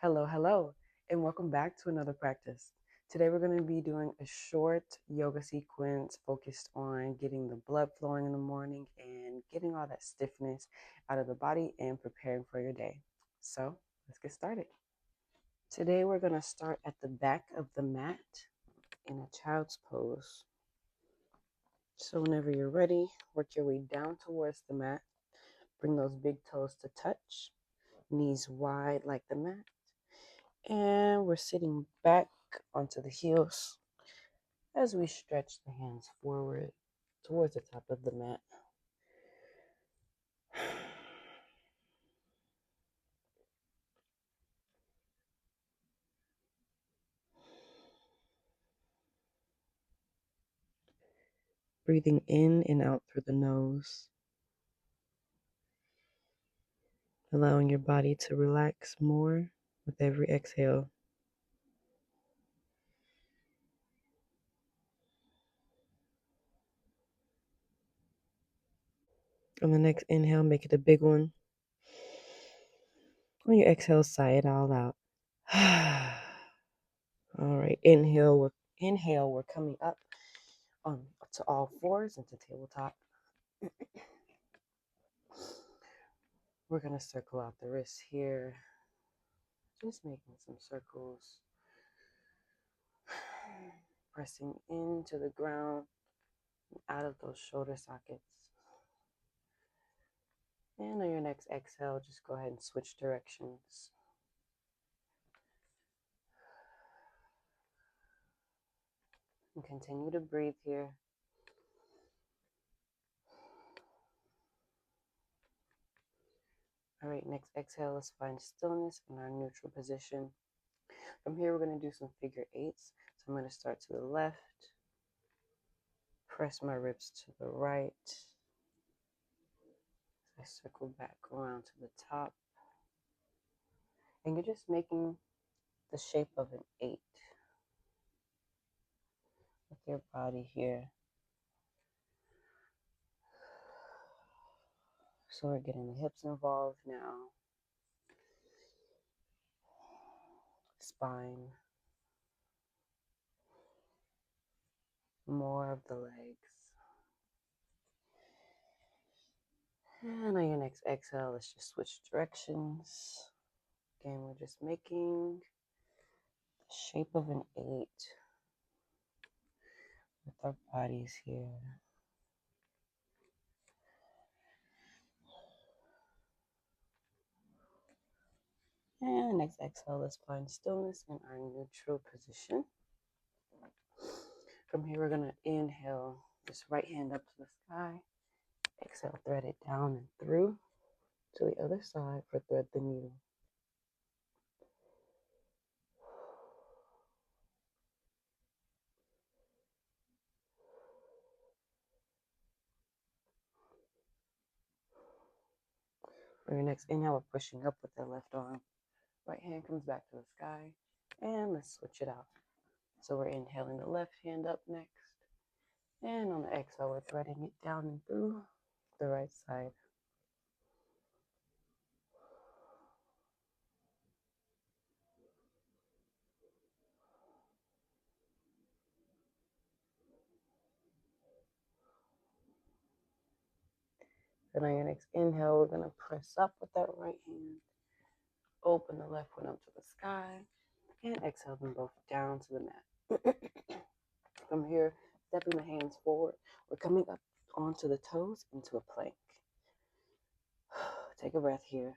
Hello, and welcome back to another practice. Today we're going to be doing a short yoga sequence focused on getting the blood flowing in the morning and getting all that stiffness out of the body and preparing for your day. So let's get started. Today we're going to start at the back of the mat in a child's pose. So whenever you're ready, work your way down towards the mat. Bring those big toes to touch, knees wide like the mat. And we're sitting back onto the heels as we stretch the hands forward towards the top of the mat. Breathing in and out through the nose, allowing your body to relax more with every exhale. On the next inhale, make it a big one. On your exhale, sigh it all out. All right, inhale, we're coming up to all fours into tabletop. We're going to circle out the wrists here, just making some circles, pressing into the ground, out of those shoulder sockets. And on your next exhale, just go ahead and switch directions. And continue to breathe here. All right, next exhale, let's find stillness in our neutral position. From here, we're going to do some figure eights. So I'm going to start to the left, press my ribs to the right. I circle back around to the top. And you're just making the shape of an 8 with your body here. So we're getting the hips involved now. Spine. More of the legs. And on your next exhale, let's just switch directions. Again, we're just making the shape of an 8 with our bodies here. And next exhale, let's find stillness in our neutral position. From here, we're going to inhale, just right hand up to the sky. Exhale, thread it down and through to the other side for thread the needle. For your next inhale, we're pushing up with the left arm. Right hand comes back to the sky. And let's switch it out. So we're inhaling the left hand up next. And on the exhale, we're threading it down and through the right side. Then on your next inhale, we're going to press up with that right hand. Open the left one up to the sky. And exhale them both down to the mat. From here, stepping the hands forward, we're coming up onto the toes into a plank. Take a breath here.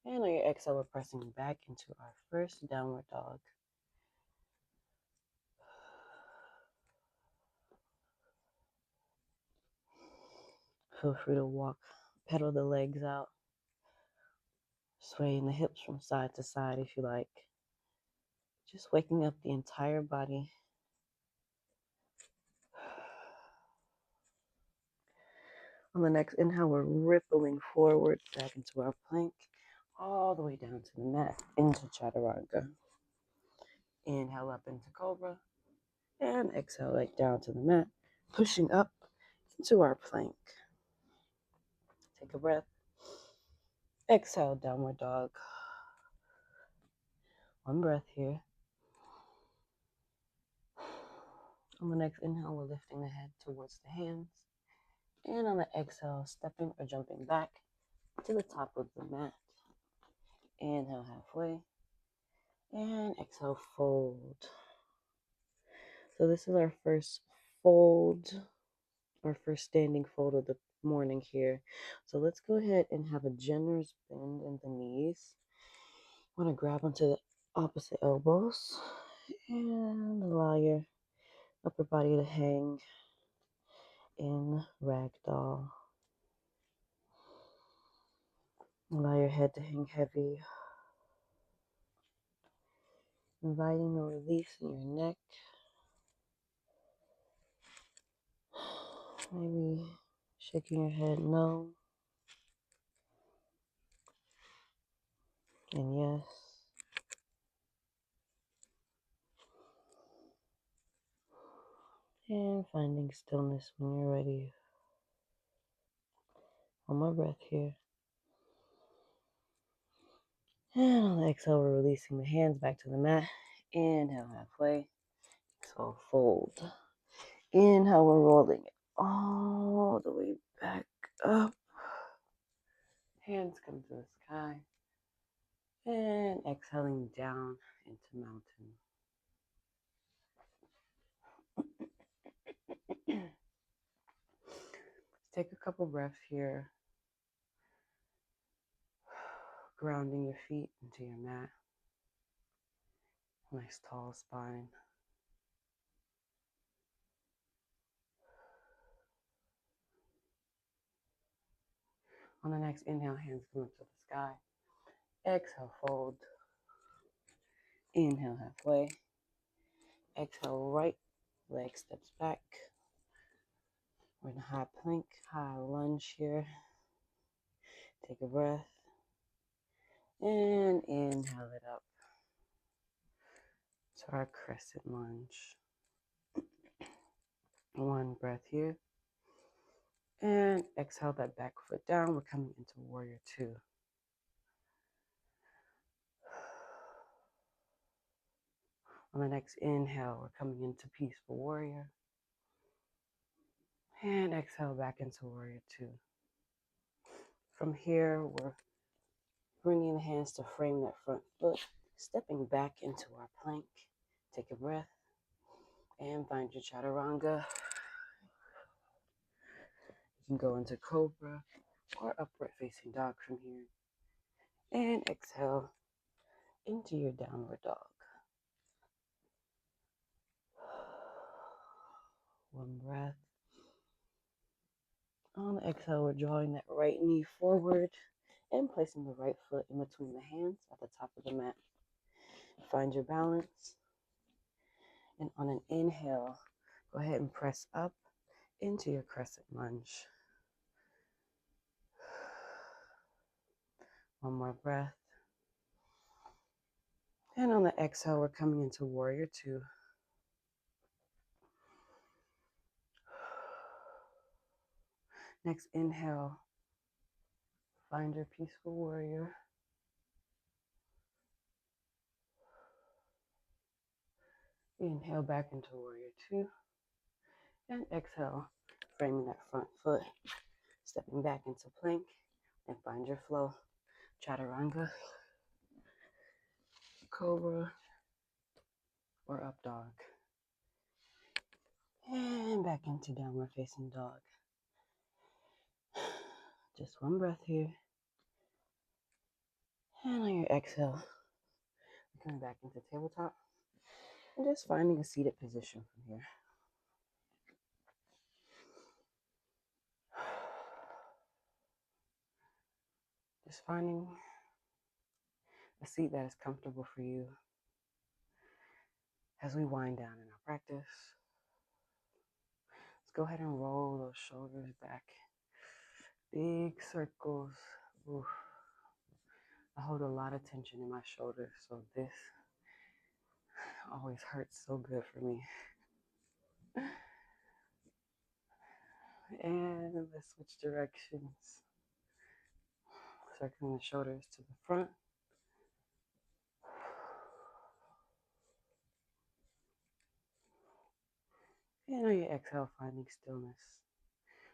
And on your exhale, we're pressing back into our first downward dog. Feel free to walk, pedal the legs out, swaying the hips from side to side if you like. Just waking up the entire body. On the next inhale, we're rippling forward back into our plank, all the way down to the mat, into chaturanga. Inhale up into cobra, and exhale right down to the mat, pushing up into our plank. Take a breath. Exhale, downward dog. one breath here. On the next inhale, we're lifting the head towards the hands. And on the exhale, stepping or jumping back to the top of the mat. Inhale halfway. And exhale, fold. So this is our first fold, our first standing fold of the morning here. So let's go ahead and have a generous bend in the knees. Want to grab onto the opposite elbows and allow your upper body to hang in ragdoll. Allow your head to hang heavy, inviting a release in your neck. Maybe shaking your head no and yes. And finding stillness when you're ready. One more breath here. And on the exhale, we're releasing the hands back to the mat. Inhale halfway. Exhale, fold. Inhale, we're rolling it all the way back up. Hands come to the sky. And exhaling down into mountain. Take a couple breaths here. Grounding your feet into your mat. Nice tall spine. On the next inhale, hands come up to the sky. Exhale, fold. Inhale, halfway. Exhale, right leg steps back. We're in a high plank, high lunge here. Take a breath. And inhale it up to our crescent lunge. One breath here. And exhale that back foot down. We're coming into warrior two. On the next inhale, we're coming into peaceful warrior. And exhale back into warrior two. From here, we're bringing the hands to frame that front foot, stepping back into our plank. Take a breath and find your chaturanga. You can go into cobra or upright facing dog from here. And exhale into your downward dog. One breath. On the exhale, we're drawing that right knee forward and placing the right foot in between the hands at the top of the mat. Find your balance. And on an inhale, go ahead and press up into your crescent lunge. One more breath. And on the exhale, we're coming into warrior two. Next inhale, find your peaceful warrior. Inhale back into warrior two. And exhale, framing that front foot, stepping back into plank, and find your flow. Chaturanga, cobra, or up dog. And back into downward facing dog. Just one breath here. And on your exhale, coming back into tabletop. And just finding a seated position from here. Just finding a seat that is comfortable for you as we wind down in our practice. Let's go ahead and roll those shoulders back. Big circles. Oof. I hold a lot of tension in my shoulders, so this always hurts so good for me. And let's switch directions. Circling the shoulders to the front. And on your exhale, finding stillness.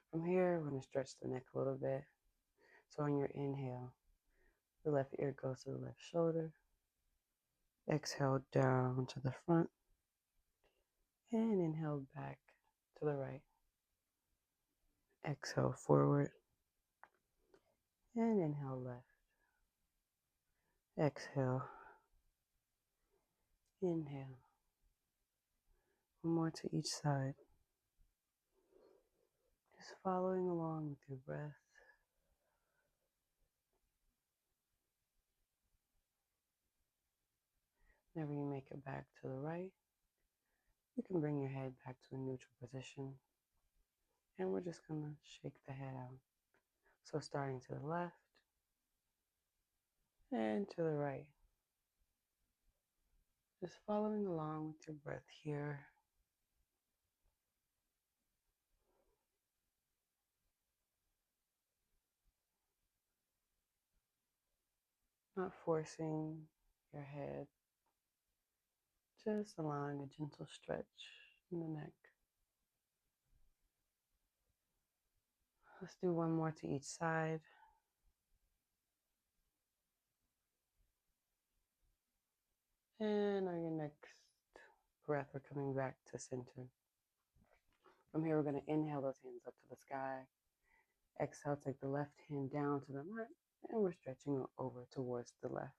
From here, we're going to stretch the neck a little bit. So on your inhale, the left ear goes to the left shoulder. Exhale down to the front. And inhale back to the right. Exhale forward. And inhale left. Exhale. Inhale. One more to each side. Just following along with your breath. Whenever you make it back to the right, you can bring your head back to a neutral position. And we're just going to shake the head out. So starting to the left and to the right. Just following along with your breath here. Not forcing your head. Just allowing a gentle stretch in the neck. Let's do one more to each side. And on your next breath, we're coming back to center. From here, we're going to inhale those hands up to the sky. Exhale, take the left hand down to the mat, and we're stretching over towards the left.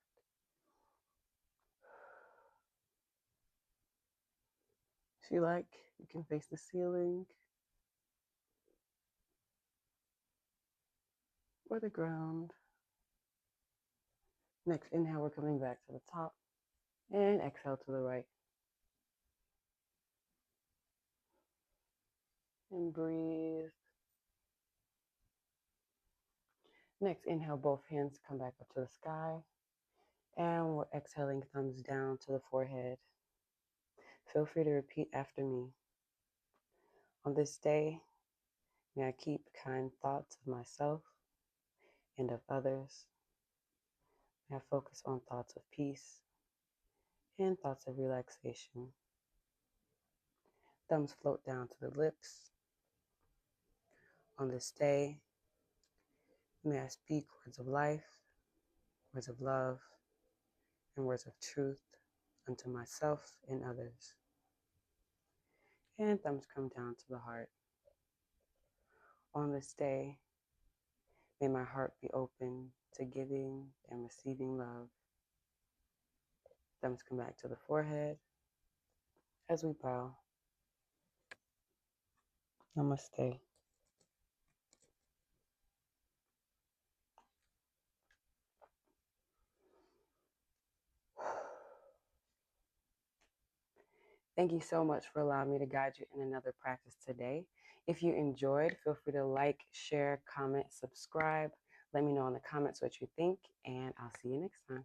If you like, you can face the ceiling or the ground. Next inhale, we're coming back to the top, and exhale to the right. And breathe. Next inhale, both hands come back up to the sky, and we're exhaling, thumbs down to the forehead. Feel free to repeat after me. On this day, may I keep kind thoughts of myself and of others. May I focus on thoughts of peace and thoughts of relaxation. Thumbs float down to the lips. On this day, may I speak words of life, words of love, and words of truth unto myself and others. And thumbs come down to the heart. On this day, may my heart be open to giving and receiving love. Thumbs come back to the forehead as we bow. Namaste. Thank you so much for allowing me to guide you in another practice today. If you enjoyed, feel free to like, share, comment, subscribe. Let me know in the comments what you think, and I'll see you next time.